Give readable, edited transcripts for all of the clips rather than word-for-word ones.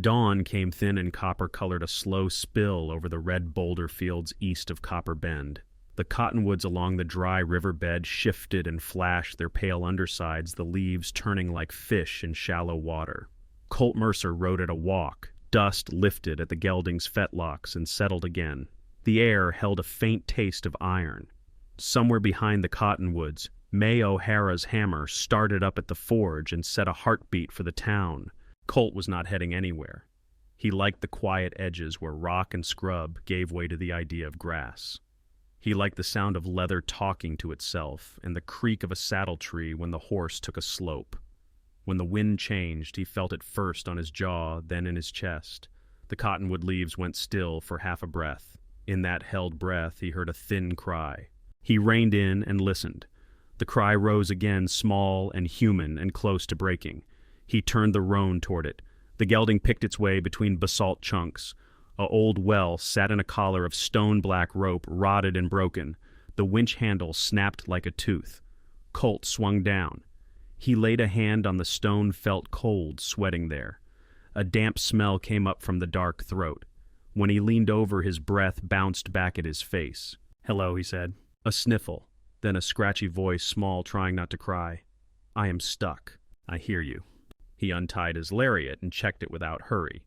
Dawn came thin and copper-colored a slow spill over the red boulder fields east of Copper Bend. The cottonwoods along the dry riverbed shifted and flashed their pale undersides, the leaves turning like fish in shallow water. Colt Mercer rode at a walk. Dust lifted at the gelding's fetlocks and settled again. The air held a faint taste of iron. Somewhere behind the cottonwoods, May O'Hara's hammer started up at the forge and set a heartbeat for the town. Colt was not heading anywhere. He liked the quiet edges where rock and scrub gave way to the idea of grass. He liked the sound of leather talking to itself and the creak of a saddle tree when the horse took a slope. When the wind changed, he felt it first on his jaw, then in his chest. The cottonwood leaves went still for half a breath. In that held breath, he heard a thin cry. He reined in and listened. The cry rose again, small and human and close to breaking. He turned the roan toward it. The gelding picked its way between basalt chunks. A old well sat in a collar of stone-black rope, rotted and broken. The winch handle snapped like a tooth. Colt swung down. He laid a hand on the stone, felt cold, sweating there. A damp smell came up from the dark throat. When he leaned over, his breath bounced back at his face. "Hello," he said. A sniffle, then a scratchy voice, small, trying not to cry. "I am stuck. I hear you." He untied his lariat and checked it without hurry.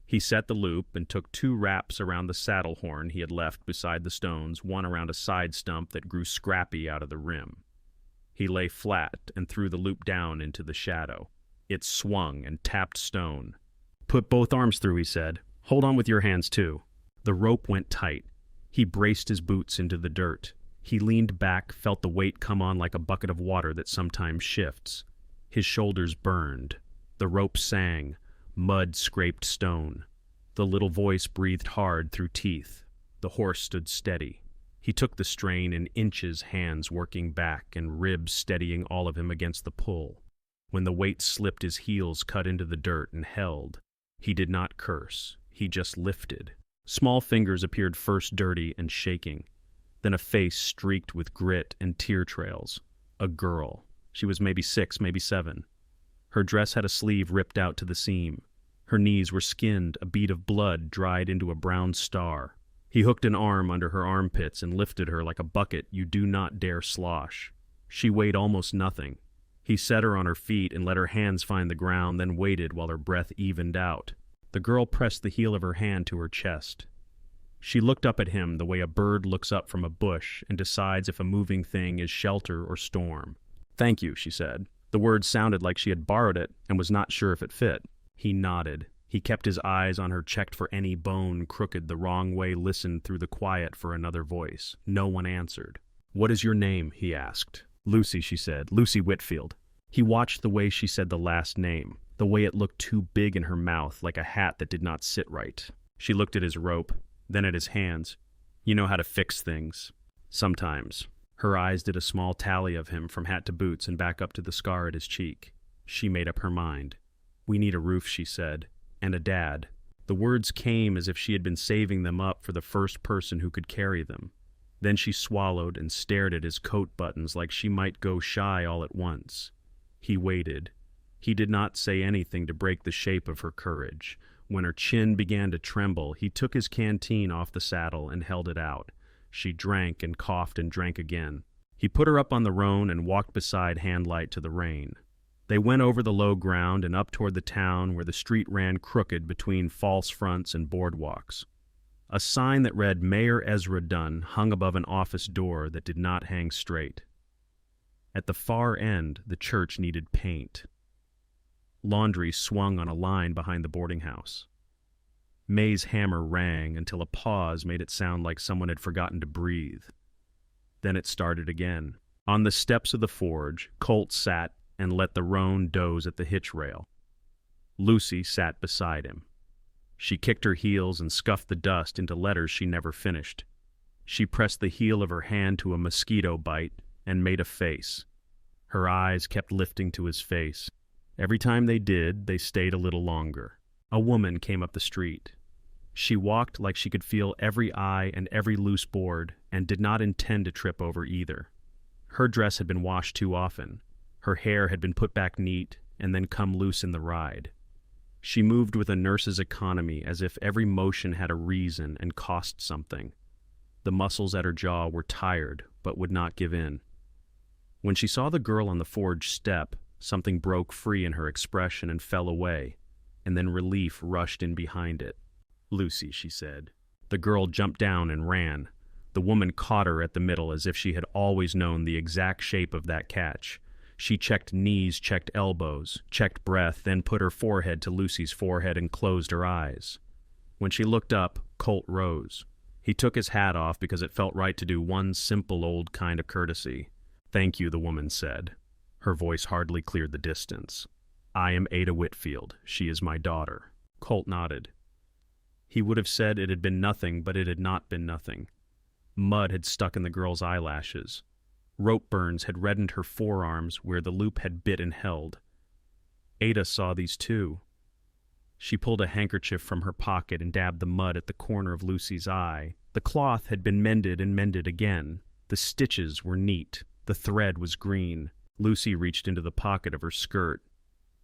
He set the loop and took 2 wraps around the saddle horn he had left beside the stones, one around a side stump that grew scrappy out of the rim. He lay flat and threw the loop down into the shadow. It swung and tapped stone. "Put both arms through," he said. "Hold on with your hands, too." The rope went tight. He braced his boots into the dirt. He leaned back, felt the weight come on like a bucket of water that sometimes shifts. His shoulders burned. The rope sang. Mud scraped stone. The little voice breathed hard through teeth. The horse stood steady. He took the strain in inches, hands working back and ribs steadying all of him against the pull. When the weight slipped, his heels cut into the dirt and held. He did not curse. He just lifted. Small fingers appeared first dirty and shaking. Then a face streaked with grit and tear trails. A girl. She was maybe 6, maybe 7. Her dress had a sleeve ripped out to the seam. Her knees were skinned, a bead of blood dried into a brown star. He hooked an arm under her armpits and lifted her like a bucket you do not dare slosh. She weighed almost nothing. He set her on her feet and let her hands find the ground, then waited while her breath evened out. The girl pressed the heel of her hand to her chest. She looked up at him the way a bird looks up from a bush and decides if a moving thing is shelter or storm. "Thank you," she said. The word sounded like she had borrowed it and was not sure if it fit. He nodded. He kept his eyes on her, checked for any bone crooked the wrong way, listened through the quiet for another voice. No one answered. "What is your name?" he asked. "Lucy," she said. "Lucy Whitfield." He watched the way she said the last name, the way it looked too big in her mouth, like a hat that did not sit right. She looked at his rope, then at his hands. "You know how to fix things." "Sometimes." Her eyes did a small tally of him from hat to boots and back up to the scar at his cheek. She made up her mind. "We need a roof," she said, "and a dad." The words came as if she had been saving them up for the first person who could carry them. Then she swallowed and stared at his coat buttons like she might go shy all at once. He waited. He did not say anything to break the shape of her courage. When her chin began to tremble, he took his canteen off the saddle and held it out. She drank and coughed and drank again. He put her up on the roan and walked beside Handlight to the rain. They went over the low ground and up toward the town where the street ran crooked between false fronts and boardwalks. A sign that read Mayor Ezra Dunn hung above an office door that did not hang straight. At the far end, the church needed paint. Laundry swung on a line behind the boarding house. May's hammer rang until a pause made it sound like someone had forgotten to breathe. Then it started again. On the steps of the forge, Colt sat and let the roan doze at the hitch rail. Lucy sat beside him. She kicked her heels and scuffed the dust into letters she never finished. She pressed the heel of her hand to a mosquito bite and made a face. Her eyes kept lifting to his face. Every time they did, they stayed a little longer. A woman came up the street. She walked like she could feel every eye and every loose board, and did not intend to trip over either. Her dress had been washed too often. Her hair had been put back neat and then come loose in the ride. She moved with a nurse's economy, as if every motion had a reason and cost something. The muscles at her jaw were tired, but would not give in. When she saw the girl on the forge step, something broke free in her expression and fell away, and then relief rushed in behind it. "Lucy," she said. The girl jumped down and ran. The woman caught her at the middle as if she had always known the exact shape of that catch. She checked knees, checked elbows, checked breath, then put her forehead to Lucy's forehead and closed her eyes. When she looked up, Colt rose. He took his hat off because it felt right to do one simple old kind of courtesy. "Thank you," the woman said. Her voice hardly cleared the distance. "I am Ada Whitfield. She is my daughter." Colt nodded. He would have said it had been nothing, but it had not been nothing. Mud had stuck in the girl's eyelashes. Rope burns had reddened her forearms where the loop had bit and held. Ada saw these too. She pulled a handkerchief from her pocket and dabbed the mud at the corner of Lucy's eye. The cloth had been mended and mended again. The stitches were neat. The thread was green. Lucy reached into the pocket of her skirt.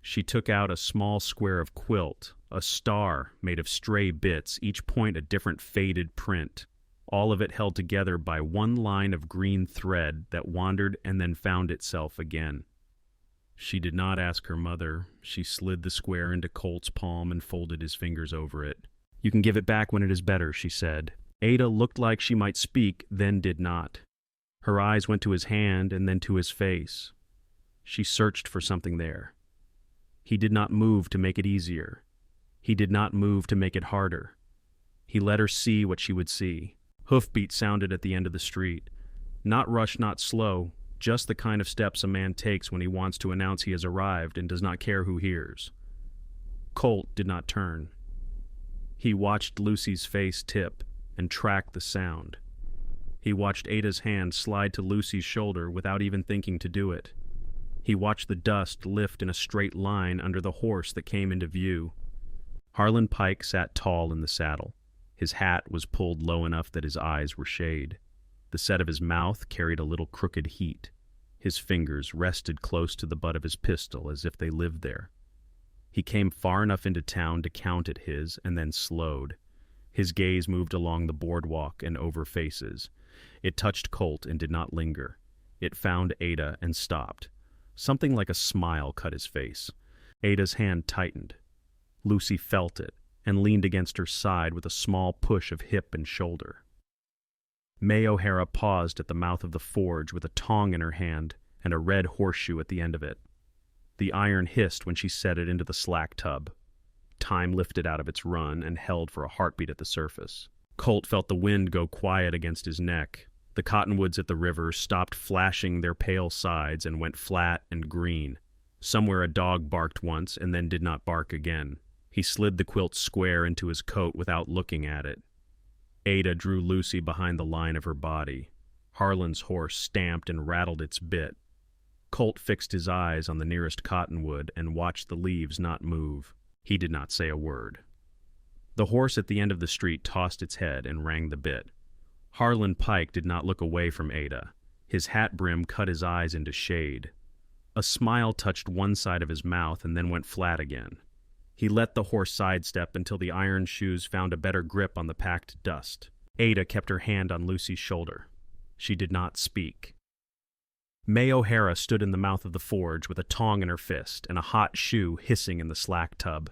She took out a small square of quilt, a star made of stray bits, each point a different faded print, all of it held together by one line of green thread that wandered and then found itself again. She did not ask her mother. She slid the square into Colt's palm and folded his fingers over it. "You can give it back when it is better," she said. Ada looked like she might speak, then did not. Her eyes went to his hand and then to his face. She searched for something there. He did not move to make it easier. He did not move to make it harder. He let her see what she would see. Hoofbeats sounded at the end of the street. Not rush, not slow, just the kind of steps a man takes when he wants to announce he has arrived and does not care who hears. Colt did not turn. He watched Lucy's face tip and tracked the sound. He watched Ada's hand slide to Lucy's shoulder without even thinking to do it. He watched the dust lift in a straight line under the horse that came into view. Harlan Pike sat tall in the saddle. His hat was pulled low enough that his eyes were shade. The set of his mouth carried a little crooked heat. His fingers rested close to the butt of his pistol as if they lived there. He came far enough into town to count at his and then slowed. His gaze moved along the boardwalk and over faces. It touched Colt and did not linger. It found Ada and stopped. Something like a smile cut his face. Ada's hand tightened. Lucy felt it and leaned against her side with a small push of hip and shoulder. May O'Hara paused at the mouth of the forge with a tong in her hand and a red horseshoe at the end of it. The iron hissed when she set it into the slack tub. Time lifted out of its run and held for a heartbeat at the surface. Colt felt the wind go quiet against his neck. The cottonwoods at the river stopped flashing their pale sides and went flat and green. Somewhere a dog barked once and then did not bark again. He slid the quilt square into his coat without looking at it. Ada drew Lucy behind the line of her body. Harlan's horse stamped and rattled its bit. Colt fixed his eyes on the nearest cottonwood and watched the leaves not move. He did not say a word. The horse at the end of the street tossed its head and rang the bit. Harlan Pike did not look away from Ada. His hat brim cut his eyes into shade. A smile touched one side of his mouth and then went flat again. He let the horse sidestep until the iron shoes found a better grip on the packed dust. Ada kept her hand on Lucy's shoulder. She did not speak. May O'Hara stood in the mouth of the forge with a tong in her fist and a hot shoe hissing in the slack tub.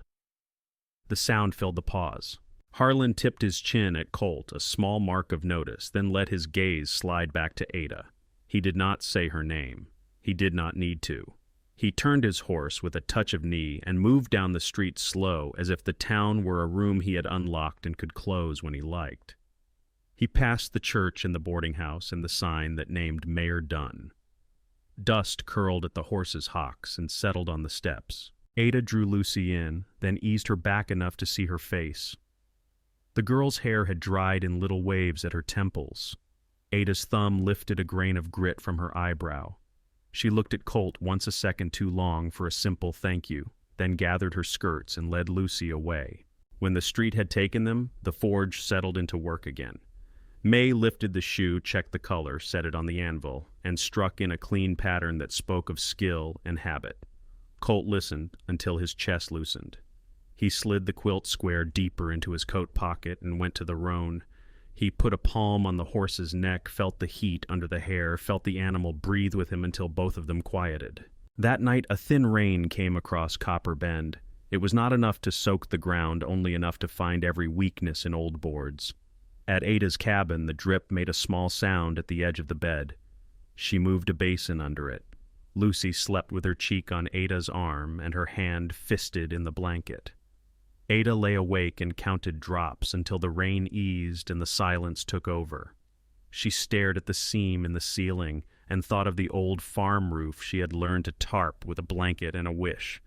The sound filled the pause. Harlan tipped his chin at Colt, a small mark of notice, then let his gaze slide back to Ada. He did not say her name. He did not need to. He turned his horse with a touch of knee and moved down the street slow, as if the town were a room he had unlocked and could close when he liked. He passed the church and the boarding house and the sign that named Mayor Dunn. Dust curled at the horse's hocks and settled on the steps. Ada drew Lucy in, then eased her back enough to see her face. The girl's hair had dried in little waves at her temples. Ada's thumb lifted a grain of grit from her eyebrow. She looked at Colt once a second too long for a simple thank you, then gathered her skirts and led Lucy away. When the street had taken them, the forge settled into work again. May lifted the shoe, checked the color, set it on the anvil, and struck in a clean pattern that spoke of skill and habit. Colt listened until his chest loosened. He slid the quilt square deeper into his coat pocket and went to the roan. He put a palm on the horse's neck, felt the heat under the hair, felt the animal breathe with him until both of them quieted. That night a thin rain came across Copper Bend. It was not enough to soak the ground, only enough to find every weakness in old boards. At Ada's cabin, the drip made a small sound at the edge of the bed. She moved a basin under it. Lucy slept with her cheek on Ada's arm and her hand fisted in the blanket. Ada lay awake and counted drops until the rain eased and the silence took over. She stared at the seam in the ceiling and thought of the old farm roof she had learned to tarp with a blanket and a wish.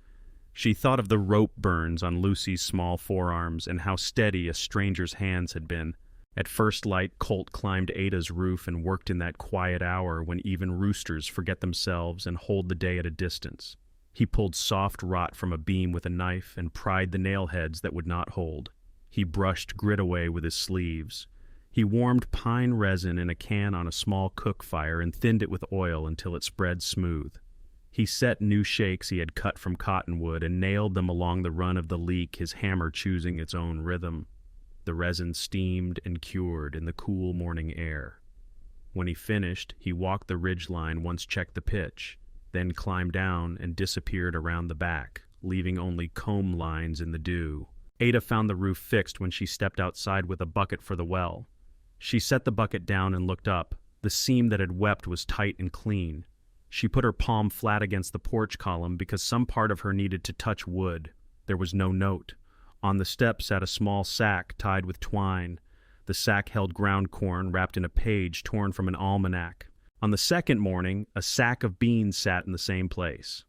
She thought of the rope burns on Lucy's small forearms and how steady a stranger's hands had been. At first light, Colt climbed Ada's roof and worked in that quiet hour when even roosters forget themselves and hold the day at a distance. He pulled soft rot from a beam with a knife and pried the nail heads that would not hold. He brushed grit away with his sleeves. He warmed pine resin in a can on a small cook fire and thinned it with oil until it spread smooth. He set new shakes he had cut from cottonwood and nailed them along the run of the leak, his hammer choosing its own rhythm. The resin steamed and cured in the cool morning air. When he finished, he walked the ridgeline, once checked the pitch, then climbed down and disappeared around the back, leaving only comb lines in the dew. Ada found the roof fixed when she stepped outside with a bucket for the well. She set the bucket down and looked up. The seam that had wept was tight and clean. She put her palm flat against the porch column because some part of her needed to touch wood. There was no note. On the step sat a small sack tied with twine. The sack held ground corn wrapped in a page torn from an almanac. On the second morning, a sack of beans sat in the same place.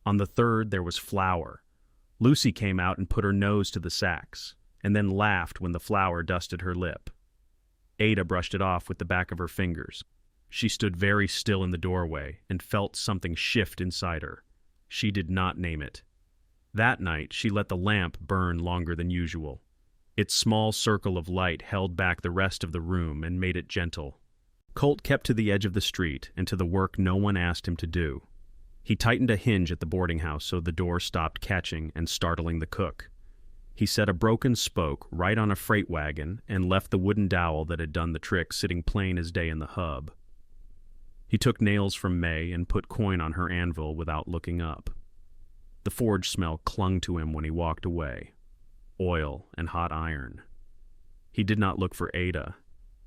On the third, there was flour. Lucy came out and put her nose to the sacks, and then laughed when the flour dusted her lip. Ada brushed it off with the back of her fingers. She stood very still in the doorway and felt something shift inside her. She did not name it. That night, she let the lamp burn longer than usual. Its small circle of light held back the rest of the room and made it gentle. Colt kept to the edge of the street and to the work no one asked him to do. He tightened a hinge at the boarding house so the door stopped catching and startling the cook. He set a broken spoke right on a freight wagon and left the wooden dowel that had done the trick sitting plain as day in the hub. He took nails from May and put coin on her anvil without looking up. The forge smell clung to him when he walked away. Oil and hot iron. He did not look for Ada.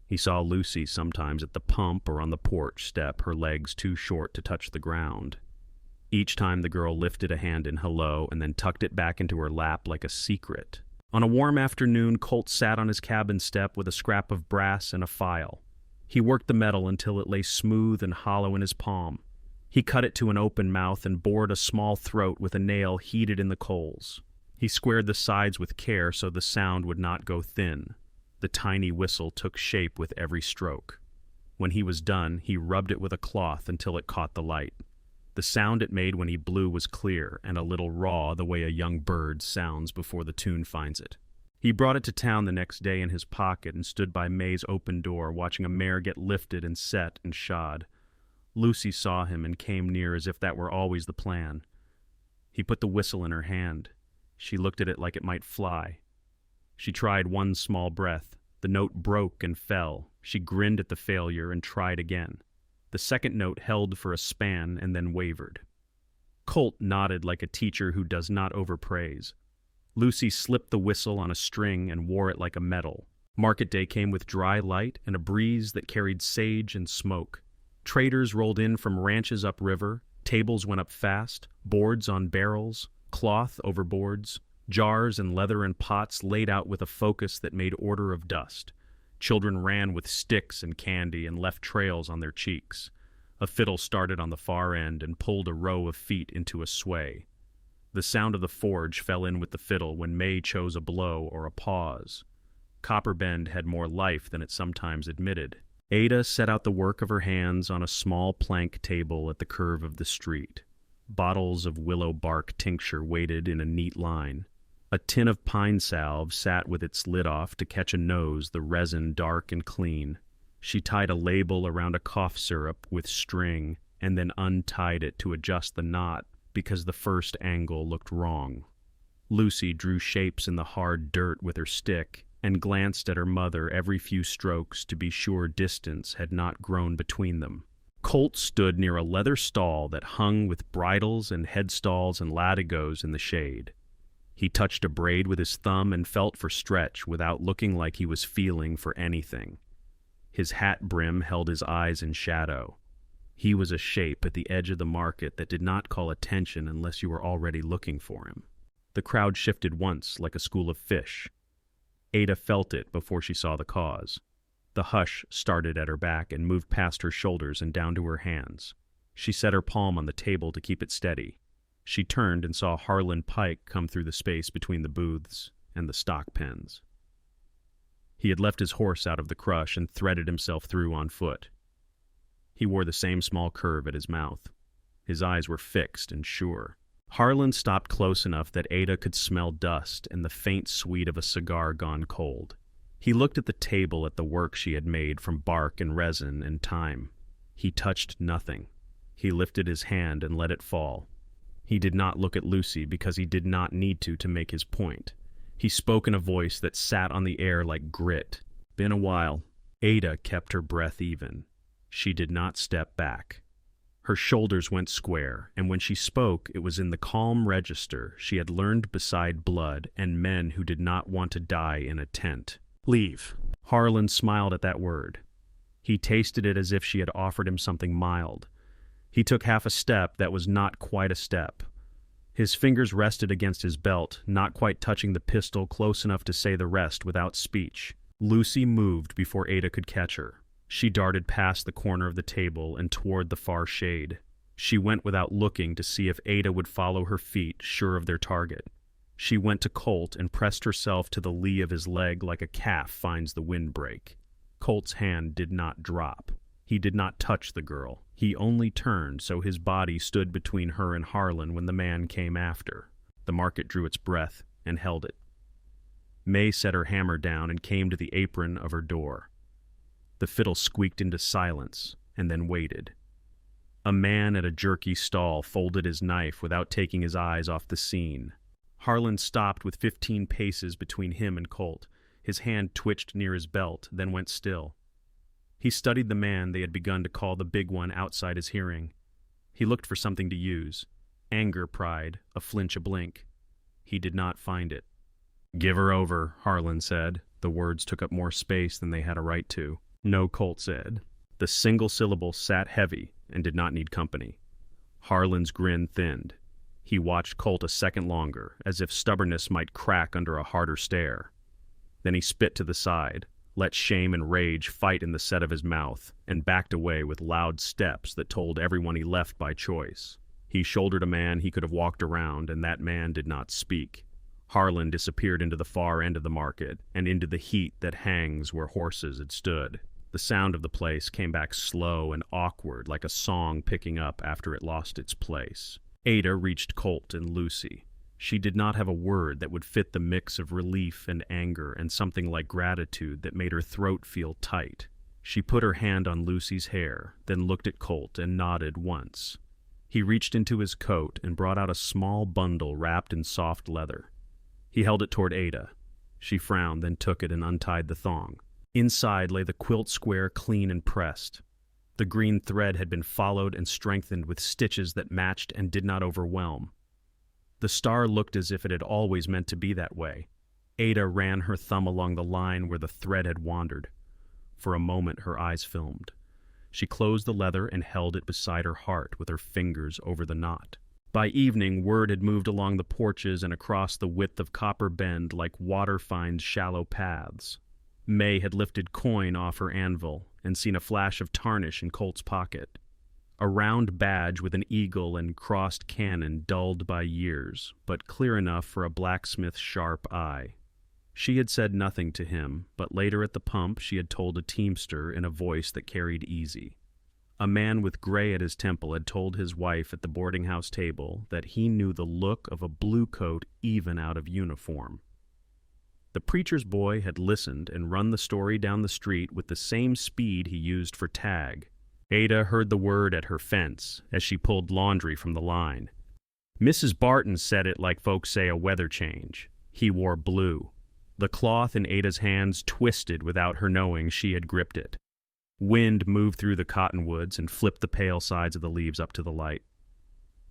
He saw Lucy sometimes at the pump or on the porch step, her legs too short to touch the ground. Each time the girl lifted a hand in hello and then tucked it back into her lap like a secret. On a warm afternoon, Colt sat on his cabin step with a scrap of brass and a file. He worked the metal until it lay smooth and hollow in his palm. He cut it to an open mouth and bored a small throat with a nail heated in the coals. He squared the sides with care so the sound would not go thin. The tiny whistle took shape with every stroke. When he was done, he rubbed it with a cloth until it caught the light. The sound it made when he blew was clear and a little raw, the way a young bird sounds before the tune finds it. He brought it to town the next day in his pocket and stood by May's open door, watching a mare get lifted and set and shod. Lucy saw him and came near as if that were always the plan. He put the whistle in her hand. She looked at it like it might fly. She tried one small breath. The note broke and fell. She grinned at the failure and tried again. The second note held for a span and then wavered. Colt nodded like a teacher who does not overpraise. Lucy slipped the whistle on a string and wore it like a medal. Market day came with dry light and a breeze that carried sage and smoke. Traders rolled in from ranches upriver. Tables went up fast, boards on barrels, cloth over boards, jars and leather and pots laid out with a focus that made order of dust. Children ran with sticks and candy and left trails on their cheeks. A fiddle started on the far end and pulled a row of feet into a sway. The sound of the forge fell in with the fiddle when May chose a blow or a pause. Copper Bend had more life than it sometimes admitted. Ada set out the work of her hands on a small plank table at the curve of the street. Bottles of willow bark tincture waited in a neat line. A tin of pine salve sat with its lid off to catch a nose, the resin dark and clean. She tied a label around a cough syrup with string and then untied it to adjust the knot because the first angle looked wrong. Lucy drew shapes in the hard dirt with her stick and glanced at her mother every few strokes to be sure distance had not grown between them. Colt stood near a leather stall that hung with bridles and headstalls and latigos in the shade. He touched a braid with his thumb and felt for stretch without looking like he was feeling for anything. His hat brim held his eyes in shadow. He was a shape at the edge of the market that did not call attention unless you were already looking for him. The crowd shifted once like a school of fish. Ada felt it before she saw the cause. The hush started at her back and moved past her shoulders and down to her hands. She set her palm on the table to keep it steady. She turned and saw Harlan Pike come through the space between the booths and the stock pens. He had left his horse out of the crush and threaded himself through on foot. He wore the same small curve at his mouth. His eyes were fixed and sure. Harlan stopped close enough that Ada could smell dust and the faint sweet of a cigar gone cold. He looked at the table at the work she had made from bark and resin and time. He touched nothing. He lifted his hand and let it fall. He did not look at Lucy because he did not need to make his point. He spoke in a voice that sat on the air like grit. Been a while. Ada kept her breath even. She did not step back. Her shoulders went square, and when she spoke, it was in the calm register she had learned beside blood and men who did not want to die in a tent. Leave. Harlan smiled at that word. He tasted it as if she had offered him something mild. He took half a step that was not quite a step. His fingers rested against his belt, not quite touching the pistol close enough to say the rest without speech. Lucy moved before Ada could catch her. She darted past the corner of the table and toward the far shade. She went without looking to see if Ada would follow her feet, sure of their target. She went to Colt and pressed herself to the lee of his leg like a calf finds the windbreak. Colt's hand did not drop. He did not touch the girl. He only turned so his body stood between her and Harlan when the man came after. The market drew its breath and held it. May set her hammer down and came to the apron of her door. The fiddle squeaked into silence and then waited. A man at a jerky stall folded his knife without taking his eyes off the scene. Harlan stopped with 15 paces between him and Colt. His hand twitched near his belt, then went still. He studied the man they had begun to call the big one outside his hearing. He looked for something to use. Anger pried, a flinch, a blink. He did not find it. "Give her over," Harlan said. The words took up more space than they had a right to. "No," Colt said. The single syllable sat heavy and did not need company. Harlan's grin thinned. He watched Colt a second longer, as if stubbornness might crack under a harder stare. Then he spit to the side, let shame and rage fight in the set of his mouth, and backed away with loud steps that told everyone he left by choice. He shouldered a man he could have walked around, and that man did not speak. Harlan disappeared into the far end of the market, and into the heat that hangs where horses had stood. The sound of the place came back slow and awkward, like a song picking up after it lost its place. Ada reached Colt and Lucy. She did not have a word that would fit the mix of relief and anger and something like gratitude that made her throat feel tight. She put her hand on Lucy's hair, then looked at Colt and nodded once. He reached into his coat and brought out a small bundle wrapped in soft leather. He held it toward Ada. She frowned, then took it and untied the thong. Inside lay the quilt square clean and pressed. The green thread had been followed and strengthened with stitches that matched and did not overwhelm. The star looked as if it had always meant to be that way. Ada ran her thumb along the line where the thread had wandered. For a moment her eyes filmed. She closed the leather and held it beside her heart with her fingers over the knot. By evening, word had moved along the porches and across the width of Copper Bend like water finds shallow paths. May had lifted coin off her anvil and seen a flash of tarnish in Colt's pocket. A round badge with an eagle and crossed cannon dulled by years, but clear enough for a blacksmith's sharp eye. She had said nothing to him, but later at the pump she had told a teamster in a voice that carried easy. A man with gray at his temple had told his wife at the boarding-house table that he knew the look of a blue coat even out of uniform. The preacher's boy had listened and run the story down the street with the same speed he used for tag. Ada heard the word at her fence as she pulled laundry from the line. Mrs. Barton said it like folks say a weather change. He wore blue. The cloth in Ada's hands twisted without her knowing she had gripped it. Wind moved through the cottonwoods and flipped the pale sides of the leaves up to the light.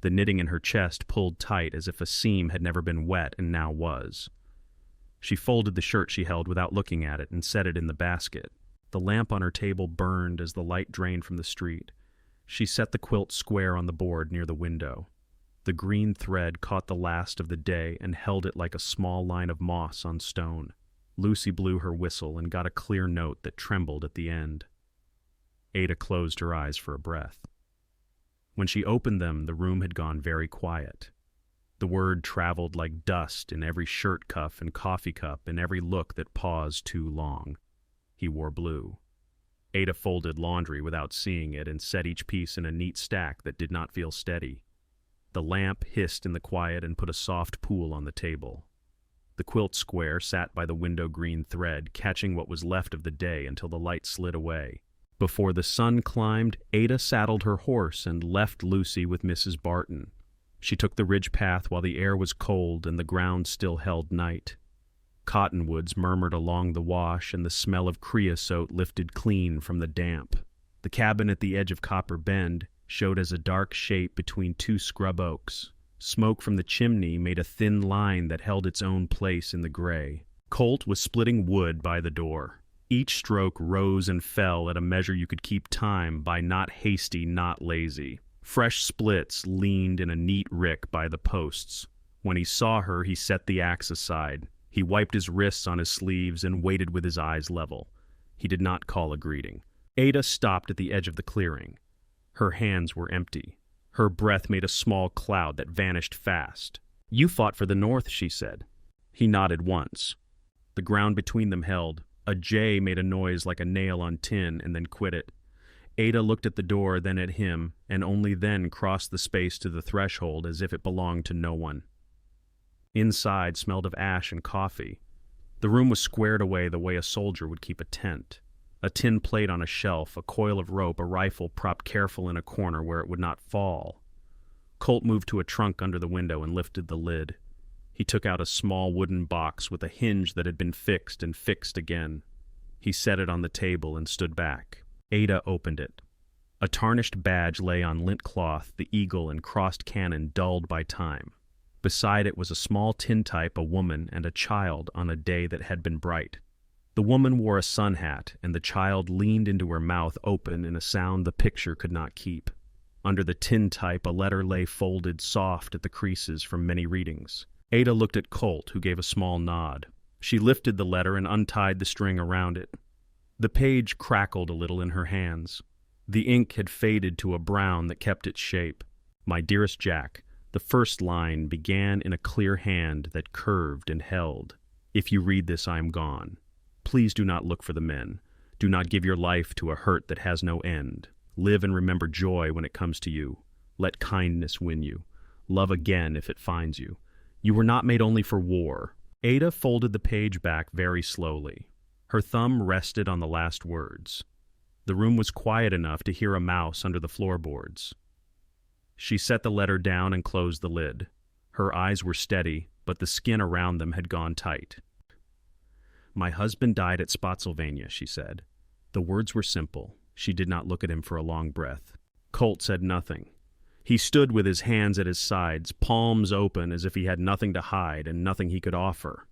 The knitting in her chest pulled tight as if a seam had never been wet and now was. She folded the shirt she held without looking at it and set it in the basket. The lamp on her table burned as the light drained from the street. She set the quilt square on the board near the window. The green thread caught the last of the day and held it like a small line of moss on stone. Lucy blew her whistle and got a clear note that trembled at the end. Ada closed her eyes for a breath. When she opened them, the room had gone very quiet. The word traveled like dust in every shirt cuff and coffee cup and every look that paused too long. He wore blue. Ada folded laundry without seeing it and set each piece in a neat stack that did not feel steady. The lamp hissed in the quiet and put a soft pool on the table. The quilt square sat by the window green thread, catching what was left of the day until the light slid away. Before the sun climbed, Ada saddled her horse and left Lucy with Mrs. Barton. She took the ridge path while the air was cold and the ground still held night. Cottonwoods murmured along the wash and the smell of creosote lifted clean from the damp. The cabin at the edge of Copper Bend showed as a dark shape between two scrub oaks. Smoke from the chimney made a thin line that held its own place in the gray. Colt was splitting wood by the door. Each stroke rose and fell at a measure you could keep time by, not hasty, not lazy. Fresh splits leaned in a neat rick by the posts. When he saw her, he set the axe aside. He wiped his wrists on his sleeves and waited with his eyes level. He did not call a greeting. Ada stopped at the edge of the clearing. Her hands were empty. Her breath made a small cloud that vanished fast. "You fought for the North," she said. He nodded once. The ground between them held. A jay made a noise like a nail on tin and then quit it. Ada looked at the door, then at him, and only then crossed the space to the threshold as if it belonged to no one. Inside smelled of ash and coffee. The room was squared away the way a soldier would keep a tent. A tin plate on a shelf, a coil of rope, a rifle propped careful in a corner where it would not fall. Colt moved to a trunk under the window and lifted the lid. He took out a small wooden box with a hinge that had been fixed and fixed again. He set it on the table and stood back. Ada opened it. A tarnished badge lay on lint cloth, the eagle and crossed cannon dulled by time. Beside it was a small tintype, a woman and a child on a day that had been bright. The woman wore a sun hat, and the child leaned into her mouth open in a sound the picture could not keep. Under the tintype, a letter lay folded soft at the creases from many readings. Ada looked at Colt, who gave a small nod. She lifted the letter and untied the string around it. The page crackled a little in her hands. The ink had faded to a brown that kept its shape. "My dearest Jack," the first line began in a clear hand that curved and held. "If you read this, I am gone. Please do not look for the men. Do not give your life to a hurt that has no end. Live and remember joy when it comes to you. Let kindness win you. Love again if it finds you. You were not made only for war." Ada folded the page back very slowly. Her thumb rested on the last words. The room was quiet enough to hear a mouse under the floorboards. She set the letter down and closed the lid. Her eyes were steady, but the skin around them had gone tight. "My husband died at Spotsylvania," she said. The words were simple. She did not look at him for a long breath. Colt said nothing. He stood with his hands at his sides, palms open as if he had nothing to hide and nothing he could offer.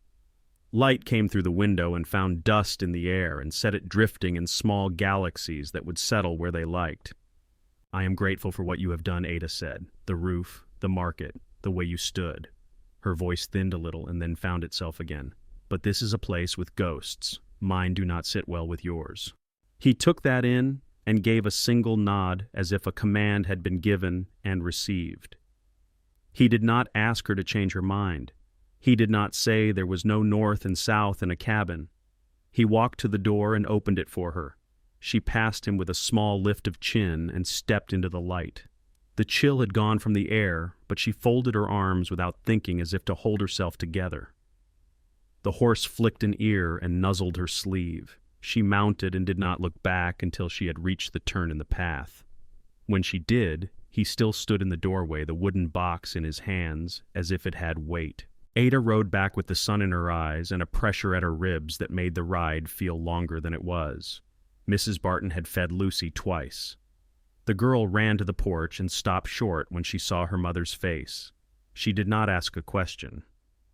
Light came through the window and found dust in the air and set it drifting in small galaxies that would settle where they liked. "I am grateful for what you have done," Ada said. "The roof, the market, the way you stood." Her voice thinned a little and then found itself again. "But this is a place with ghosts. Mine do not sit well with yours." He took that in and gave a single nod as if a command had been given and received. He did not ask her to change her mind. He did not say there was no north and south in a cabin. He walked to the door and opened it for her. She passed him with a small lift of chin and stepped into the light. The chill had gone from the air, but she folded her arms without thinking as if to hold herself together. The horse flicked an ear and nuzzled her sleeve. She mounted and did not look back until she had reached the turn in the path. When she did, He still stood in the doorway, the wooden box in his hands, as if it had weight. Ada rode back with the sun in her eyes and a pressure at her ribs that made the ride feel longer than it was. Mrs. Barton had fed Lucy twice. The girl ran to the porch and stopped short when she saw her mother's face. She did not ask a question.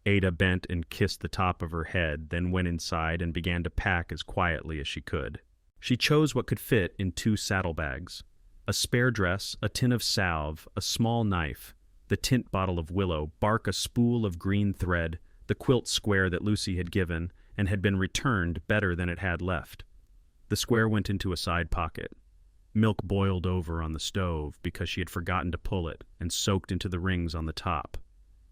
Ada bent and kissed the top of her head, then went inside and began to pack as quietly as she could. She chose what could fit in 2 saddlebags: a spare dress, a tin of salve, a small knife, the tint bottle of willow, bark a spool of green thread, the quilt square that Lucy had given and had been returned better than it had left. The square went into a side pocket. Milk boiled over on the stove because she had forgotten to pull it and soaked into the rings on the top.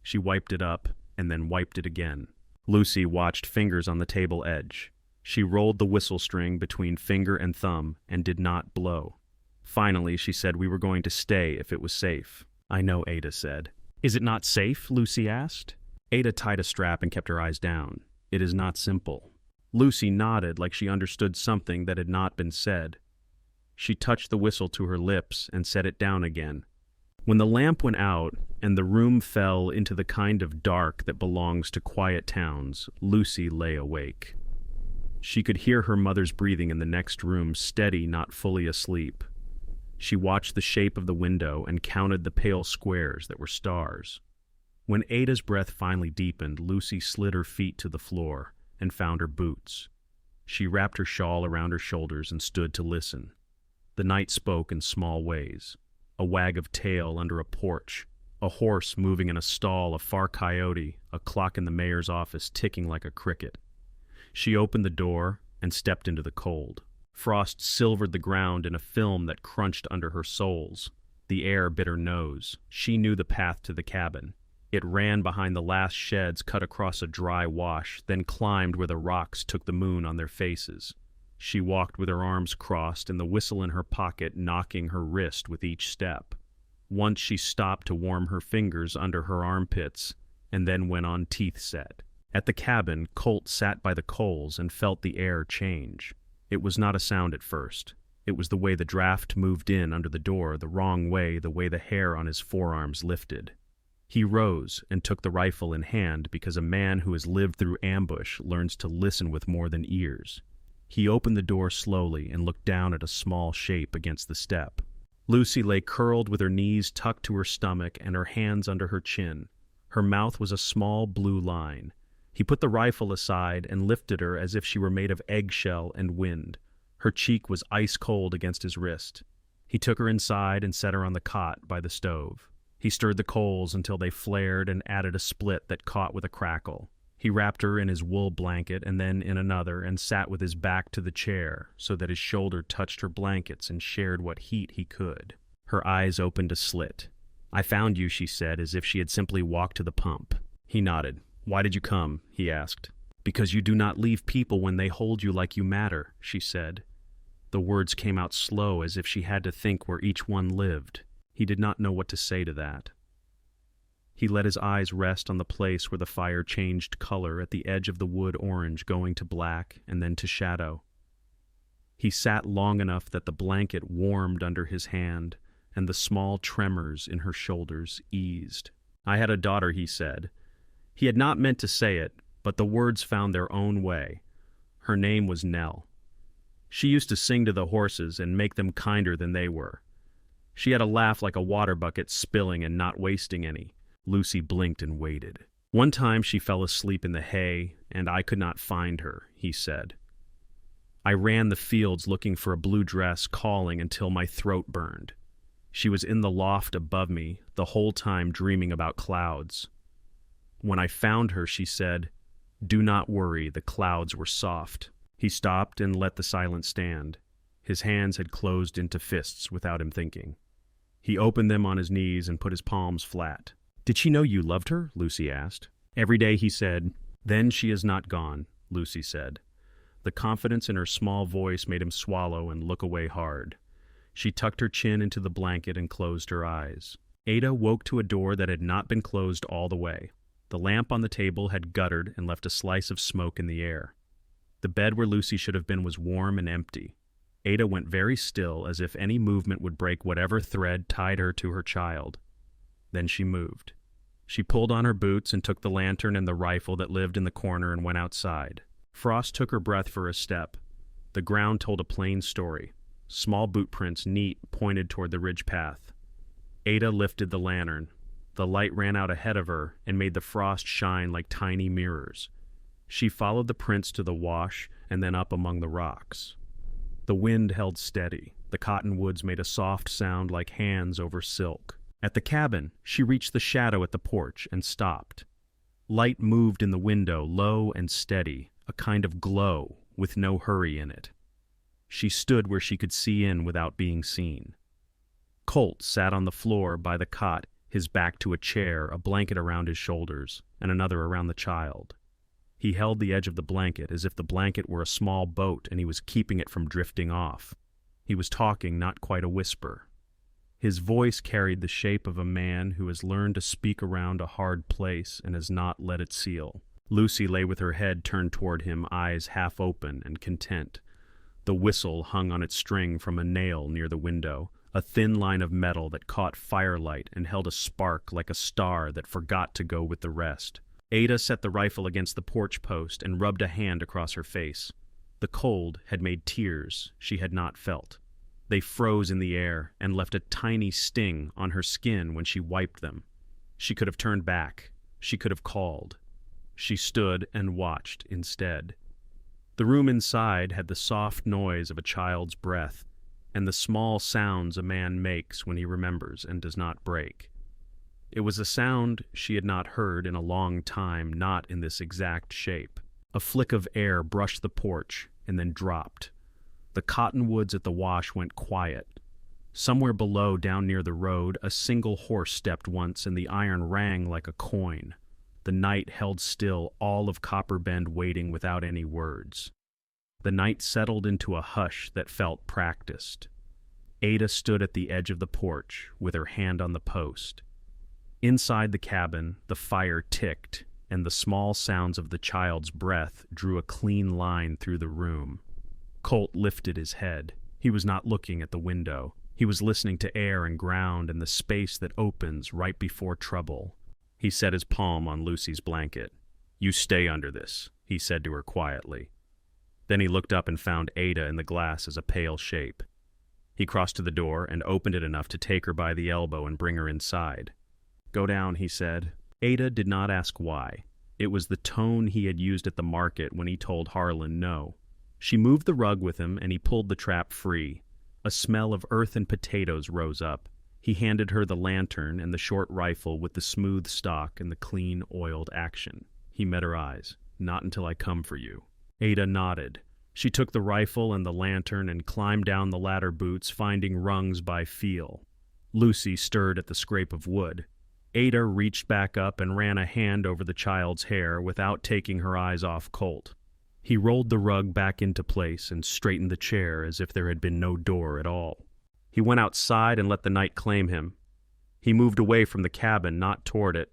She wiped it up and then wiped it again. Lucy watched fingers on the table edge. She rolled the whistle string between finger and thumb and did not blow. Finally, she said we were going to stay if it was safe. I know, Ada said. Is it not safe? Lucy asked. Ada tied a strap and kept her eyes down. It is not simple. Lucy nodded like she understood something that had not been said. She touched the whistle to her lips and set it down again. When the lamp went out and the room fell into the kind of dark that belongs to quiet towns, Lucy lay awake. She could hear her mother's breathing in the next room, steady, not fully asleep. She watched the shape of the window and counted the pale squares that were stars. When Ada's breath finally deepened, Lucy slid her feet to the floor and found her boots. She wrapped her shawl around her shoulders and stood to listen. The night spoke in small ways. A wag of tail under a porch, a horse moving in a stall, a far coyote, a clock in the mayor's office ticking like a cricket. She opened the door and stepped into the cold. Frost silvered the ground in a film that crunched under her soles. The air bit her nose. She knew the path to the cabin. It ran behind the last sheds cut across a dry wash, then climbed where the rocks took the moon on their faces. She walked with her arms crossed and the whistle in her pocket knocking her wrist with each step. Once she stopped to warm her fingers under her armpits, and then went on teeth set. At the cabin, Colt sat by the coals and felt the air change. It was not a sound at first. It was the way the draft moved in under the door, the wrong way, the way the hair on his forearms lifted. He rose and took the rifle in hand because a man who has lived through ambush learns to listen with more than ears. He opened the door slowly and looked down at a small shape against the step. Lucy lay curled with her knees tucked to her stomach and her hands under her chin. Her mouth was a small blue line. He put the rifle aside and lifted her as if she were made of eggshell and wind. Her cheek was ice cold against his wrist. He took her inside and set her on the cot by the stove. He stirred the coals until they flared and added a split that caught with a crackle. He wrapped her in his wool blanket and then in another and sat with his back to the chair so that his shoulder touched her blankets and shared what heat he could. Her eyes opened a slit. "I found you," she said, as if she had simply walked to the pump. He nodded. "Why did you come?" he asked. "Because you do not leave people when they hold you like you matter," she said. The words came out slow as if she had to think where each one lived. He did not know what to say to that. He let his eyes rest on the place where the fire changed color at the edge of the wood orange, going to black and then to shadow. He sat long enough that the blanket warmed under his hand and the small tremors in her shoulders eased. "I had a daughter," he said. He had not meant to say it, but the words found their own way. Her name was Nell. She used to sing to the horses and make them kinder than they were. She had a laugh like a water bucket spilling and not wasting any. Lucy blinked and waited. "One time she fell asleep in the hay, and I could not find her," he said. "I ran the fields looking for a blue dress, calling until my throat burned. She was in the loft above me, the whole time dreaming about clouds. When I found her, she said, 'Do not worry, the clouds were soft.'" He stopped and let the silence stand. His hands had closed into fists without him thinking. He opened them on his knees and put his palms flat. "Did she know you loved her?" Lucy asked. "Every day," he said. "Then she is not gone," Lucy said. The confidence in her small voice made him swallow and look away hard. She tucked her chin into the blanket and closed her eyes. Ada woke to a door that had not been closed all the way. The lamp on the table had guttered and left a slice of smoke in the air. The bed where Lucy should have been was warm and empty. Ada went very still, as if any movement would break whatever thread tied her to her child. Then she moved. She pulled on her boots and took the lantern and the rifle that lived in the corner and went outside. Frost took her breath for a step. The ground told a plain story. Small boot prints, neat, pointed toward the ridge path. Ada lifted the lantern. The light ran out ahead of her and made the frost shine like tiny mirrors. She followed the prints to the wash and then up among the rocks. The wind held steady. The cottonwoods made a soft sound like hands over silk. At the cabin, she reached the shadow at the porch and stopped. Light moved in the window, low and steady, a kind of glow with no hurry in it. She stood where she could see in without being seen. Colt sat on the floor by the cot, his back to a chair, a blanket around his shoulders, and another around the child. He held the edge of the blanket as if the blanket were a small boat and he was keeping it from drifting off. He was talking, not quite a whisper. His voice carried the shape of a man who has learned to speak around a hard place and has not let it seal. Lucy lay with her head turned toward him, eyes half open and content. The whistle hung on its string from a nail near the window, a thin line of metal that caught firelight and held a spark like a star that forgot to go with the rest. Ada set the rifle against the porch post and rubbed a hand across her face. The cold had made tears she had not felt. They froze in the air and left a tiny sting on her skin when she wiped them. She could have turned back. She could have called. She stood and watched instead. The room inside had the soft noise of a child's breath and the small sounds a man makes when he remembers and does not break. It was a sound she had not heard in a long time, not in this exact shape. A flick of air brushed the porch and then dropped. The cottonwoods at the wash went quiet. Somewhere below, down near the road, a single horse stepped once and the iron rang like a coin. The night held still, all of Copper Bend waiting without any words. The night settled into a hush that felt practiced. Ada stood at the edge of the porch with her hand on the post. Inside the cabin, the fire ticked, and the small sounds of the child's breath drew a clean line through the room. Colt lifted his head. He was not looking at the window. He was listening to air and ground and the space that opens right before trouble. He set his palm on Lucy's blanket. "You stay under this," he said to her quietly. Then he looked up and found Ada in the glass as a pale shape. He crossed to the door and opened it enough to take her by the elbow and bring her inside. "Go down," he said. Ada did not ask why. It was the tone he had used at the market when he told Harlan no. She moved the rug with him and he pulled the trap free. A smell of earth and potatoes rose up. He handed her the lantern and the short rifle with the smooth stock and the clean, oiled action. He met her eyes. "Not until I come for you." Ada nodded. She took the rifle and the lantern and climbed down the ladder boots, finding rungs by feel. Lucy stirred at the scrape of wood. Ada reached back up and ran a hand over the child's hair without taking her eyes off Colt. He rolled the rug back into place and straightened the chair as if there had been no door at all. He went outside and let the night claim him. He moved away from the cabin, not toward it.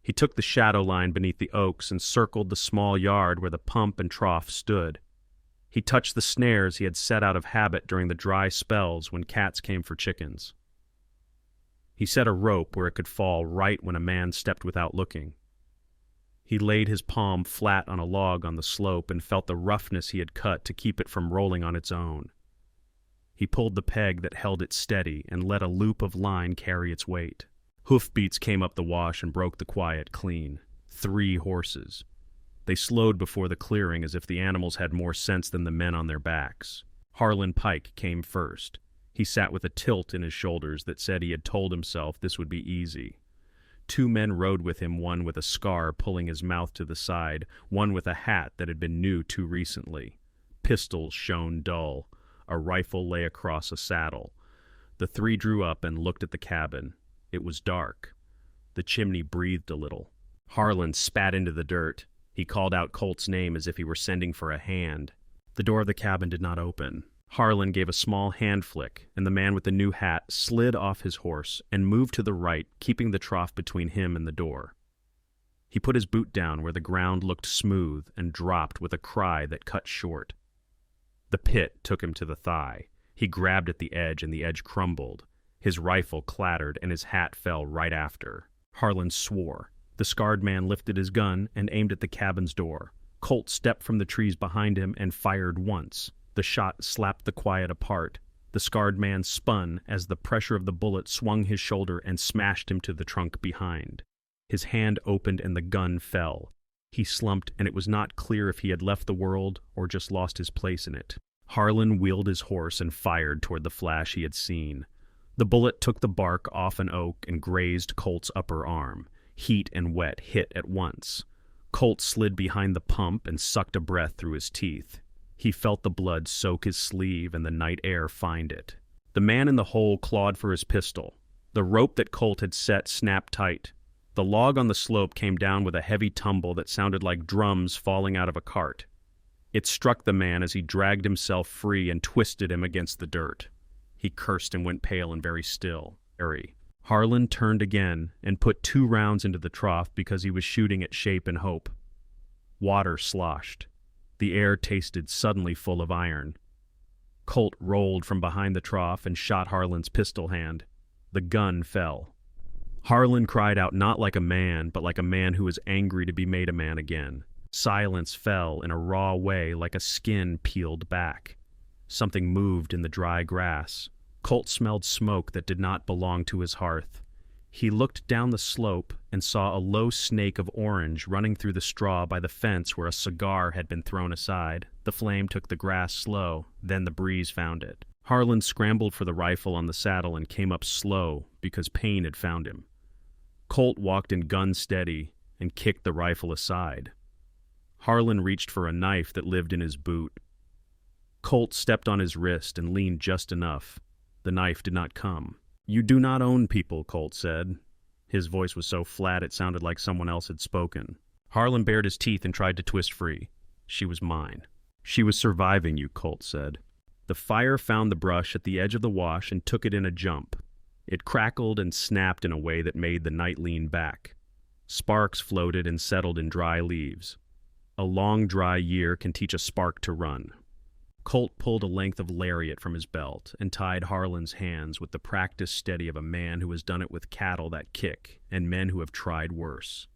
He took the shadow line beneath the oaks and circled the small yard where the pump and trough stood. He touched the snares he had set out of habit during the dry spells when cats came for chickens. He set a rope where it could fall right when a man stepped without looking. He laid his palm flat on a log on the slope and felt the roughness he had cut to keep it from rolling on its own. He pulled the peg that held it steady and let a loop of line carry its weight. Hoofbeats came up the wash and broke the quiet clean. 3 horses. They slowed before the clearing as if the animals had more sense than the men on their backs. Harlan Pike came first. He sat with a tilt in his shoulders that said he had told himself this would be easy. 2 men rode with him, one with a scar pulling his mouth to the side, one with a hat that had been new too recently. Pistols shone dull. A rifle lay across a saddle. The 3 drew up and looked at the cabin. It was dark. The chimney breathed a little. Harlan spat into the dirt. He called out Colt's name as if he were sending for a hand. The door of the cabin did not open. Harlan gave a small hand flick, and the man with the new hat slid off his horse and moved to the right, keeping the trough between him and the door. He put his boot down where the ground looked smooth and dropped with a cry that cut short. The pit took him to the thigh. He grabbed at the edge, and the edge crumbled. His rifle clattered, and his hat fell right after. Harlan swore. The scarred man lifted his gun and aimed at the cabin's door. Colt stepped from the trees behind him and fired once. The shot slapped the quiet apart. The scarred man spun as the pressure of the bullet swung his shoulder and smashed him to the trunk behind. His hand opened and the gun fell. He slumped, and it was not clear if he had left the world or just lost his place in it. Harlan wheeled his horse and fired toward the flash he had seen. The bullet took the bark off an oak and grazed Colt's upper arm. Heat and wet hit at once. Colt slid behind the pump and sucked a breath through his teeth. He felt the blood soak his sleeve and the night air find it. The man in the hole clawed for his pistol. The rope that Colt had set snapped tight. The log on the slope came down with a heavy tumble that sounded like drums falling out of a cart. It struck the man as he dragged himself free and twisted him against the dirt. He cursed and went pale and very still. Harlan turned again and put 2 rounds into the trough because he was shooting at shape and hope. Water sloshed. The air tasted suddenly full of iron. Colt rolled from behind the trough and shot Harlan's pistol hand. The gun fell. Harlan cried out not like a man, but like a man who was angry to be made a man again. Silence fell in a raw way like a skin peeled back. Something moved in the dry grass. Colt smelled smoke that did not belong to his hearth. He looked down the slope and saw a low snake of orange running through the straw by the fence where a cigar had been thrown aside. The flame took the grass slow, then the breeze found it. Harlan scrambled for the rifle on the saddle and came up slow because pain had found him. Colt walked in gun steady and kicked the rifle aside. Harlan reached for a knife that lived in his boot. Colt stepped on his wrist and leaned just enough. The knife did not come. "You do not own people," Colt said. His voice was so flat it sounded like someone else had spoken. Harlan bared his teeth and tried to twist free. "She was mine." "She was surviving you," Colt said. The fire found the brush at the edge of the wash and took it in a jump. It crackled and snapped in a way that made the night lean back. Sparks floated and settled in dry leaves. A long, dry year can teach a spark to run. Colt pulled a length of lariat from his belt and tied Harlan's hands with the practiced steady of a man who has done it with cattle that kick and men who have tried worse.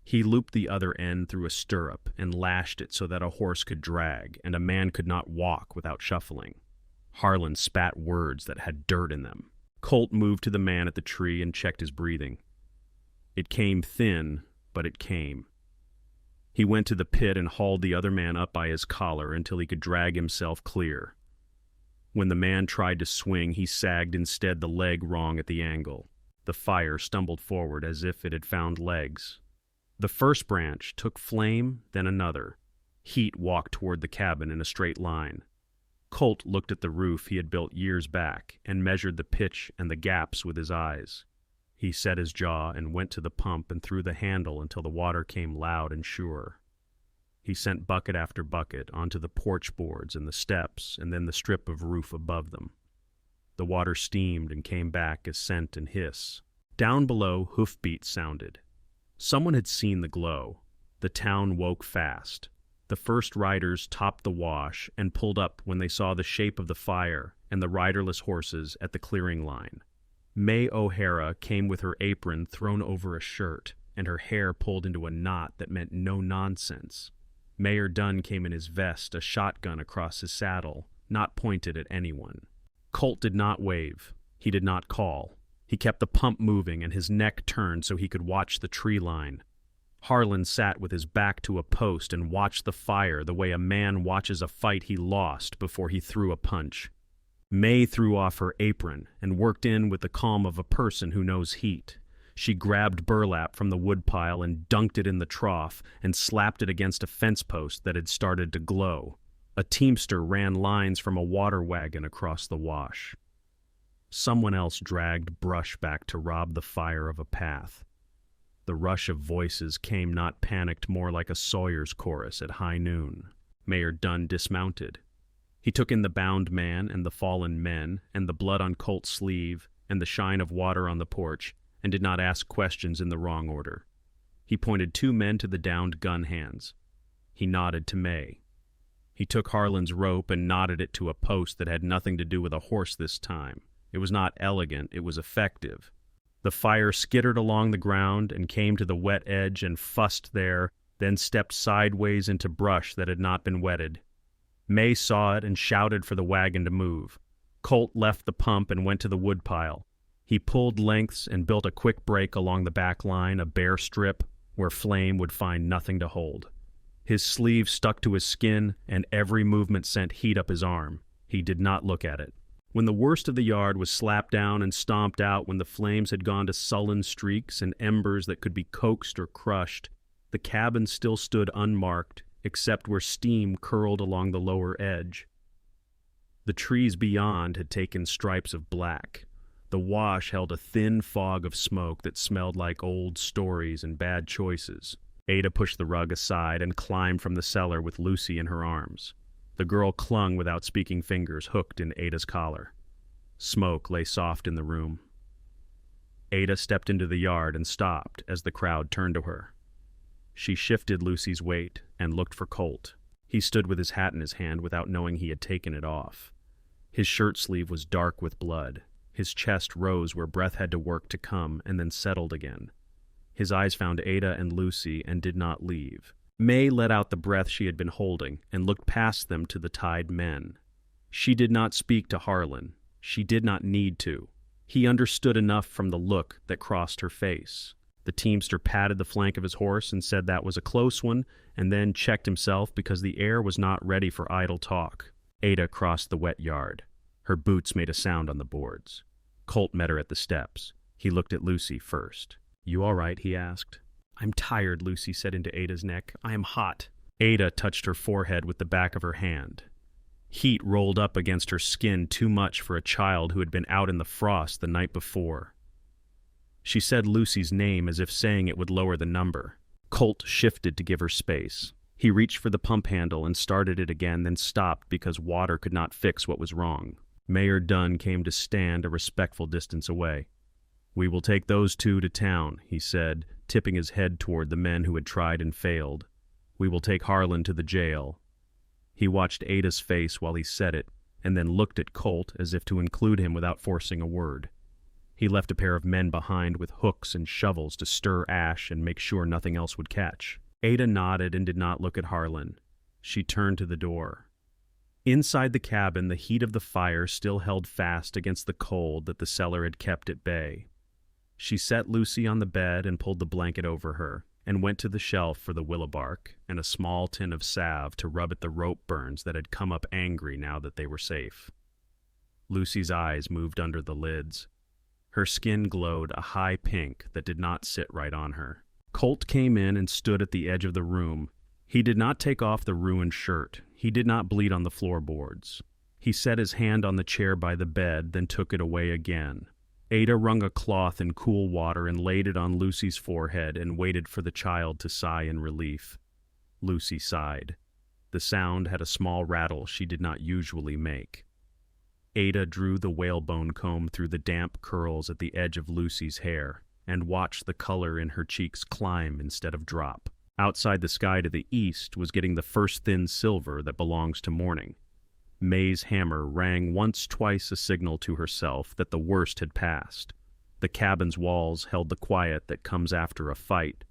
He looped the other end through a stirrup and lashed it so that a horse could drag and a man could not walk without shuffling. Harlan spat words that had dirt in them. Colt moved to the man at the tree and checked his breathing. It came thin, but it came. He went to the pit and hauled the other man up by his collar until he could drag himself clear. When the man tried to swing, he sagged instead the leg wrong at the angle. The fire stumbled forward as if it had found legs. The first branch took flame, then another. Heat walked toward the cabin in a straight line. Colt looked at the roof he had built years back and measured the pitch and the gaps with his eyes. He set his jaw and went to the pump and threw the handle until the water came loud and sure. He sent bucket after bucket onto the porch boards and the steps and then the strip of roof above them. The water steamed and came back as scent and hiss. Down below, hoofbeats sounded. Someone had seen the glow. The town woke fast. The first riders topped the wash and pulled up when they saw the shape of the fire and the riderless horses at the clearing line. May O'Hara came with her apron thrown over a shirt and her hair pulled into a knot that meant no nonsense. Mayor Dunn came in his vest, a shotgun across his saddle, not pointed at anyone. Colt did not wave. He did not call. He kept the pump moving and his neck turned so he could watch the tree line. Harlan sat with his back to a post and watched the fire the way a man watches a fight he lost before he threw a punch. May threw off her apron and worked in with the calm of a person who knows heat. She grabbed burlap from the woodpile and dunked it in the trough and slapped it against a fence post that had started to glow. A teamster ran lines from a water wagon across the wash. Someone else dragged brush back to rob the fire of a path. The rush of voices came not panicked, more like a Sawyer's chorus at high noon. Mayor Dunn dismounted. He took in the bound man and the fallen men and the blood on Colt's sleeve and the shine of water on the porch and did not ask questions in the wrong order. He pointed 2 men to the downed gun hands. He nodded to May. He took Harlan's rope and knotted it to a post that had nothing to do with a horse this time. It was not elegant, it was effective. The fire skittered along the ground and came to the wet edge and fussed there, then stepped sideways into brush that had not been wetted. May saw it and shouted for the wagon to move. Colt left the pump and went to the woodpile. He pulled lengths and built a quick break along the back line, a bare strip where flame would find nothing to hold. His sleeve stuck to his skin, and every movement sent heat up his arm. He did not look at it. When the worst of the yard was slapped down and stomped out, when the flames had gone to sullen streaks and embers that could be coaxed or crushed, the cabin still stood unmarked, except where steam curled along the lower edge. The trees beyond had taken stripes of black. The wash held a thin fog of smoke that smelled like old stories and bad choices. Ada pushed the rug aside and climbed from the cellar with Lucy in her arms. The girl clung without speaking, fingers hooked in Ada's collar. Smoke lay soft in the room. Ada stepped into the yard and stopped as the crowd turned to her. She shifted Lucy's weight and looked for Colt. He stood with his hat in his hand without knowing he had taken it off. His shirt sleeve was dark with blood. His chest rose where breath had to work to come and then settled again. His eyes found Ada and Lucy and did not leave. May let out the breath she had been holding and looked past them to the tied men. She did not speak to Harlan. She did not need to. He understood enough from the look that crossed her face. The teamster patted the flank of his horse and said that was a close one, and then checked himself because the air was not ready for idle talk. Ada crossed the wet yard. Her boots made a sound on the boards. Colt met her at the steps. He looked at Lucy first. "You all right?" he asked. "I'm tired," Lucy said into Ada's neck. "I am hot." Ada touched her forehead with the back of her hand. Heat rolled up against her skin too much for a child who had been out in the frost the night before. She said Lucy's name as if saying it would lower the number. Colt shifted to give her space. He reached for the pump handle and started it again, then stopped because water could not fix what was wrong. Mayor Dunn came to stand a respectful distance away. "We will take those two to town," he said, tipping his head toward the men who had tried and failed. "We will take Harlan to the jail." He watched Ada's face while he said it, and then looked at Colt as if to include him without forcing a word. He left a pair of men behind with hooks and shovels to stir ash and make sure nothing else would catch. Ada nodded and did not look at Harlan. She turned to the door. Inside the cabin, the heat of the fire still held fast against the cold that the cellar had kept at bay. She set Lucy on the bed and pulled the blanket over her, and went to the shelf for the willow bark and a small tin of salve to rub at the rope burns that had come up angry now that they were safe. Lucy's eyes moved under the lids. Her skin glowed a high pink that did not sit right on her. Colt came in and stood at the edge of the room. He did not take off the ruined shirt. He did not bleed on the floorboards. He set his hand on the chair by the bed, then took it away again. Ada wrung a cloth in cool water and laid it on Lucy's forehead and waited for the child to sigh in relief. Lucy sighed. The sound had a small rattle she did not usually make. Ada drew the whalebone comb through the damp curls at the edge of Lucy's hair and watched the color in her cheeks climb instead of drop. Outside, the sky to the east was getting the first thin silver that belongs to morning. May's hammer rang twice a signal to herself that the worst had passed. The cabin's walls held the quiet that comes after a fight.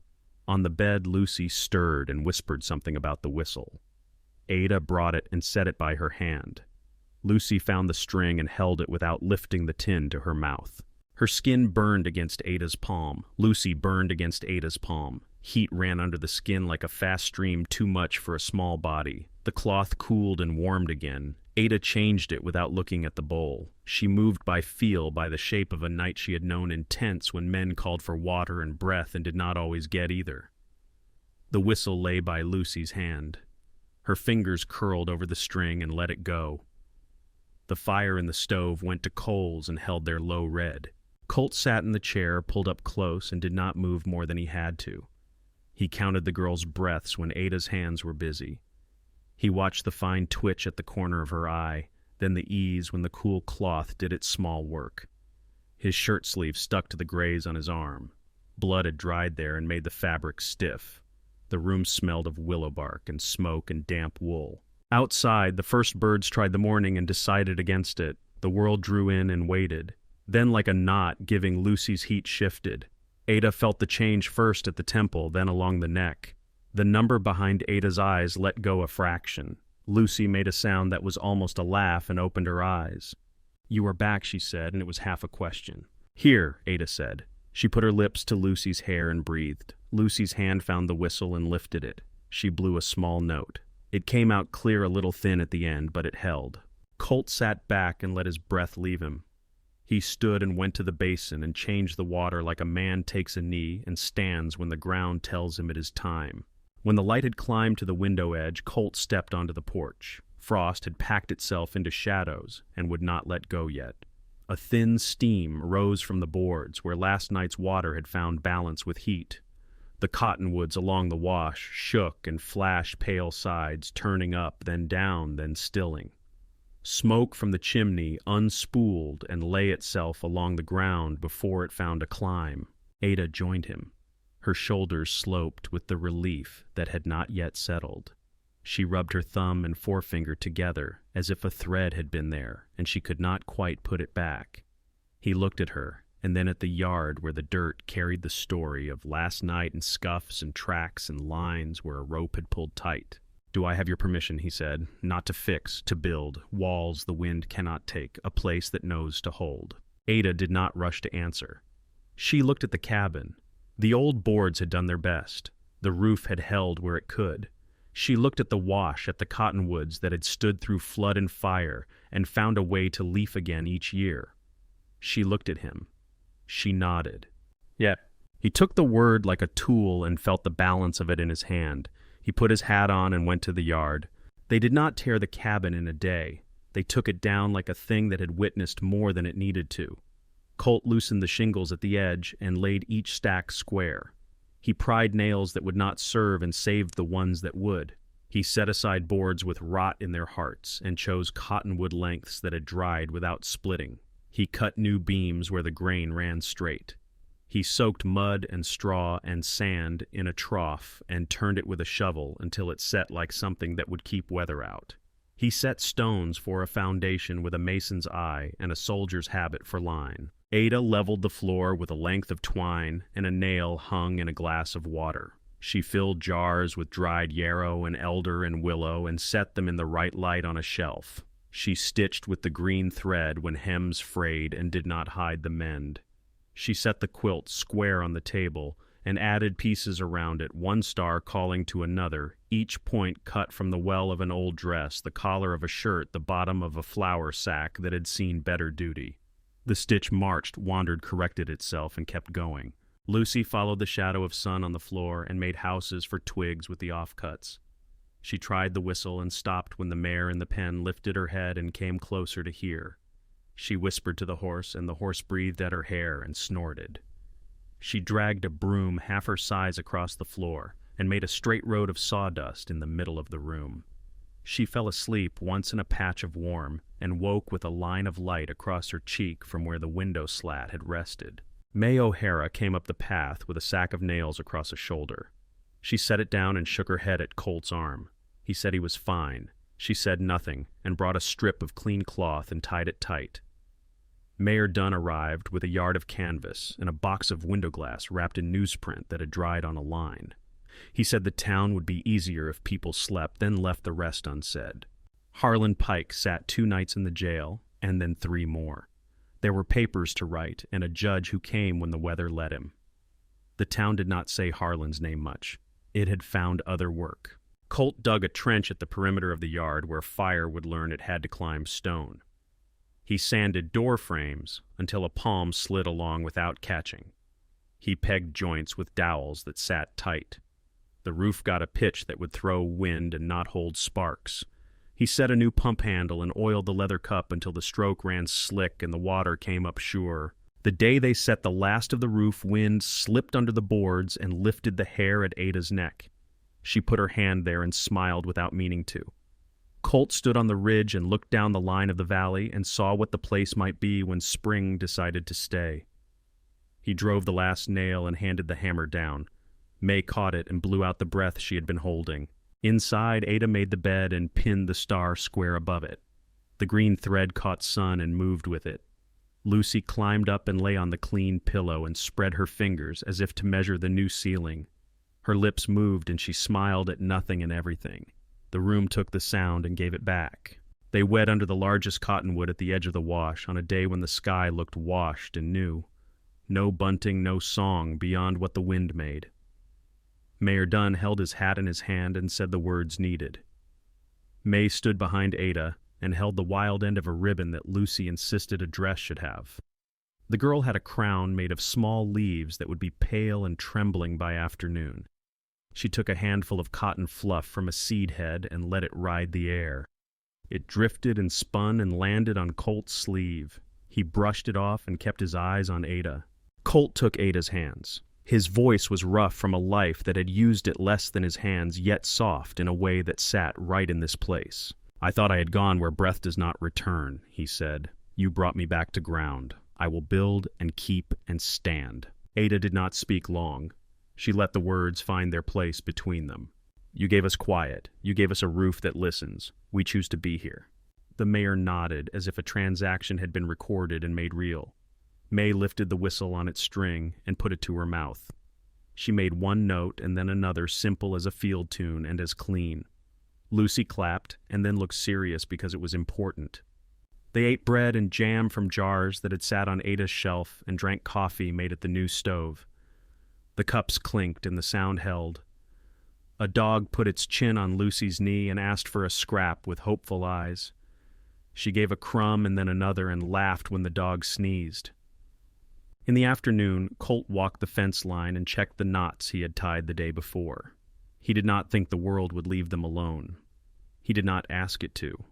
On the bed, Lucy stirred and whispered something about the whistle. Ada brought it and set it by her hand. Lucy found the string and held it without lifting the tin to her mouth. Her skin burned against Ada's palm. Lucy burned against Ada's palm. Heat ran under the skin like a fast stream, too much for a small body. The cloth cooled and warmed again. Ada changed it without looking at the bowl. She moved by feel, by the shape of a night she had known intense when men called for water and breath and did not always get either. The whistle lay by Lucy's hand. Her fingers curled over the string and let it go. The fire in the stove went to coals and held their low red. Colt sat in the chair, pulled up close, and did not move more than he had to. He counted the girl's breaths when Ada's hands were busy. He watched the fine twitch at the corner of her eye, then the ease when the cool cloth did its small work. His shirt sleeve stuck to the graze on his arm. Blood had dried there and made the fabric stiff. The room smelled of willow bark and smoke and damp wool. Outside, the first birds tried the morning and decided against it. The world drew in and waited. Then, like a knot giving Lucy's heat shifted. Ada felt the change first at the temple, then along the neck. The number behind Ada's eyes let go a fraction. Lucy made a sound that was almost a laugh and opened her eyes. "You are back," she said, and it was half a question. "Here," Ada said. She put her lips to Lucy's hair and breathed. Lucy's hand found the whistle and lifted it. She blew a small note. It came out clear, a little thin at the end, but it held. Colt sat back and let his breath leave him. He stood and went to the basin and changed the water like a man takes a knee and stands when the ground tells him it is time. When the light had climbed to the window edge, Colt stepped onto the porch. Frost had packed itself into shadows and would not let go yet. A thin steam rose from the boards where last night's water had found balance with heat. The cottonwoods along the wash shook and flashed pale sides, turning up, then down, then stilling. Smoke from the chimney unspooled and lay itself along the ground before it found a climb. Ada joined him. Her shoulders sloped with the relief that had not yet settled. She rubbed her thumb and forefinger together as if a thread had been there, and she could not quite put it back. He looked at her, and then at the yard where the dirt carried the story of last night and scuffs and tracks and lines where a rope had pulled tight. "Do I have your permission," he said, "not to fix, to build, walls the wind cannot take, a place that knows to hold?" Ada did not rush to answer. She looked at the cabin. The old boards had done their best. The roof had held where it could. She looked at the wash, at the cottonwoods that had stood through flood and fire and found a way to leaf again each year. She looked at him. She nodded. "Yeah." He took the word like a tool and felt the balance of it in his hand. He put his hat on and went to the yard. They did not tear the cabin in a day. They took it down like a thing that had witnessed more than it needed to. Colt loosened the shingles at the edge and laid each stack square. He pried nails that would not serve and saved the ones that would. He set aside boards with rot in their hearts and chose cottonwood lengths that had dried without splitting. He cut new beams where the grain ran straight. He soaked mud and straw and sand in a trough and turned it with a shovel until it set like something that would keep weather out. He set stones for a foundation with a mason's eye and a soldier's habit for line. Ada leveled the floor with a length of twine, and a nail hung in a glass of water. She filled jars with dried yarrow and elder and willow and set them in the right light on a shelf. She stitched with the green thread when hems frayed and did not hide the mend. She set the quilt square on the table and added pieces around it, one star calling to another, each point cut from the well of an old dress, the collar of a shirt, the bottom of a flour sack that had seen better duty. The stitch marched, wandered, corrected itself, and kept going. Lucy followed the shadow of sun on the floor and made houses for twigs with the offcuts. She tried the whistle and stopped when the mare in the pen lifted her head and came closer to hear. She whispered to the horse, and the horse breathed at her hair and snorted. She dragged a broom half her size across the floor and made a straight road of sawdust in the middle of the room. She fell asleep once in a patch of warm and woke with a line of light across her cheek from where the window slat had rested. May O'Hara came up the path with a sack of nails across a shoulder. She set it down and shook her head at Colt's arm. He said he was fine. She said nothing and brought a strip of clean cloth and tied it tight. Mayor Dunn arrived with a yard of canvas and a box of window glass wrapped in newsprint that had dried on a line. He said the town would be easier if people slept, then left the rest unsaid. Harlan Pike sat 2 nights in the jail, and then 3 more. There were papers to write, and a judge who came when the weather let him. The town did not say Harlan's name much. It had found other work. Colt dug a trench at the perimeter of the yard where fire would learn it had to climb stone. He sanded door frames until a palm slid along without catching. He pegged joints with dowels that sat tight. The roof got a pitch that would throw wind and not hold sparks. He set a new pump handle and oiled the leather cup until the stroke ran slick and the water came up sure. The day they set the last of the roof, wind slipped under the boards and lifted the hair at Ada's neck. She put her hand there and smiled without meaning to. Colt stood on the ridge and looked down the line of the valley and saw what the place might be when spring decided to stay. He drove the last nail and handed the hammer down. May caught it and blew out the breath she had been holding. Inside, Ada made the bed and pinned the star square above it. The green thread caught sun and moved with it. Lucy climbed up and lay on the clean pillow and spread her fingers as if to measure the new ceiling. Her lips moved and she smiled at nothing and everything. The room took the sound and gave it back. They wed under the largest cottonwood at the edge of the wash on a day when the sky looked washed and new. No bunting, no song beyond what the wind made. Mayor Dunn held his hat in his hand and said the words needed. May stood behind Ada and held the wild end of a ribbon that Lucy insisted a dress should have. The girl had a crown made of small leaves that would be pale and trembling by afternoon. She took a handful of cotton fluff from a seed head and let it ride the air. It drifted and spun and landed on Colt's sleeve. He brushed it off and kept his eyes on Ada. Colt took Ada's hands. His voice was rough from a life that had used it less than his hands, yet soft in a way that sat right in this place. "I thought I had gone where breath does not return," he said. "You brought me back to ground. I will build and keep and stand." Ada did not speak long. She let the words find their place between them. "You gave us quiet. You gave us a roof that listens. We choose to be here." The mayor nodded as if a transaction had been recorded and made real. May lifted the whistle on its string and put it to her mouth. She made one note and then another, simple as a field tune and as clean. Lucy clapped and then looked serious because it was important. They ate bread and jam from jars that had sat on Ada's shelf and drank coffee made at the new stove. The cups clinked and the sound held. A dog put its chin on Lucy's knee and asked for a scrap with hopeful eyes. She gave a crumb and then another and laughed when the dog sneezed. In the afternoon, Colt walked the fence line and checked the knots he had tied the day before. He did not think the world would leave them alone. He did not ask it to.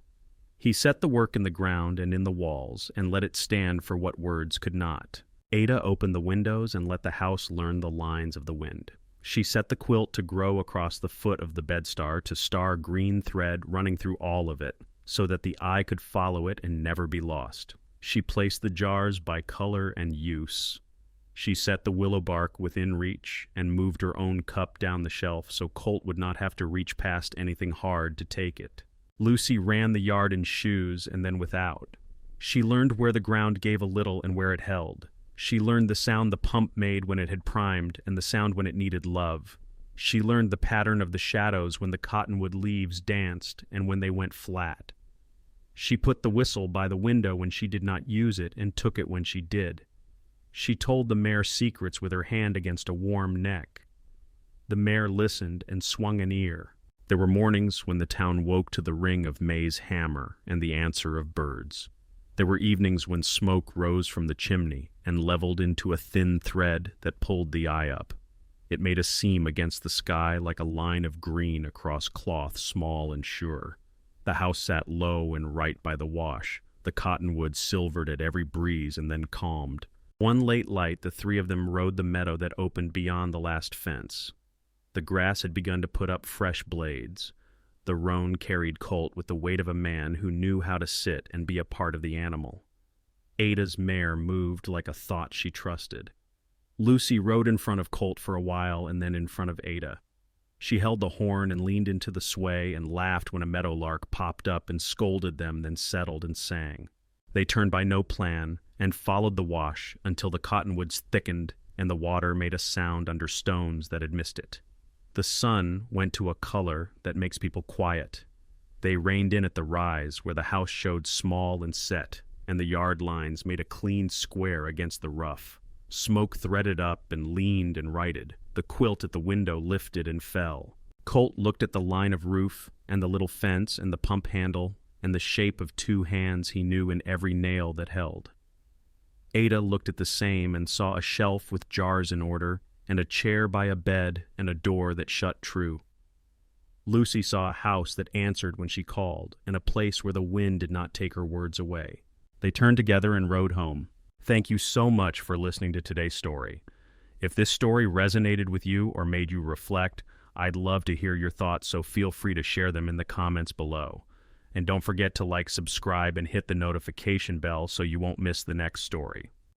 He set the work in the ground and in the walls and let it stand for what words could not. Ada opened the windows and let the house learn the lines of the wind. She set the quilt to grow across the foot of the bedstar to star green thread running through all of it, so that the eye could follow it and never be lost. She placed the jars by color and use. She set the willow bark within reach and moved her own cup down the shelf so Colt would not have to reach past anything hard to take it. Lucy ran the yard in shoes and then without. She learned where the ground gave a little and where it held. She learned the sound the pump made when it had primed and the sound when it needed love. She learned the pattern of the shadows when the cottonwood leaves danced and when they went flat. She put the whistle by the window when she did not use it and took it when she did. She told the mare secrets with her hand against a warm neck. The mare listened and swung an ear. There were mornings when the town woke to the ring of May's hammer and the answer of birds. There were evenings when smoke rose from the chimney and leveled into a thin thread that pulled the eye up. It made a seam against the sky like a line of green across cloth small and sure. The house sat low and right by the wash. The cottonwood silvered at every breeze and then calmed. One late light, the three of them rode the meadow that opened beyond the last fence. The grass had begun to put up fresh blades. The roan carried Colt with the weight of a man who knew how to sit and be a part of the animal. Ada's mare moved like a thought she trusted. Lucy rode in front of Colt for a while and then in front of Ada. She held the horn and leaned into the sway and laughed when a meadowlark popped up and scolded them, then settled and sang. They turned by no plan and followed the wash until the cottonwoods thickened and the water made a sound under stones that had missed it. The sun went to a color that makes people quiet. They reined in at the rise where the house showed small and set, and the yard lines made a clean square against the rough. Smoke threaded up and leaned and righted. The quilt at the window lifted and fell. Colt looked at the line of roof and the little fence and the pump handle and the shape of two hands he knew in every nail that held. Ada looked at the same and saw a shelf with jars in order and a chair by a bed and a door that shut true. Lucy saw a house that answered when she called and a place where the wind did not take her words away. They turned together and rode home. Thank you so much for listening to today's story. If this story resonated with you or made you reflect, I'd love to hear your thoughts, so feel free to share them in the comments below. And don't forget to like, subscribe, and hit the notification bell so you won't miss the next story.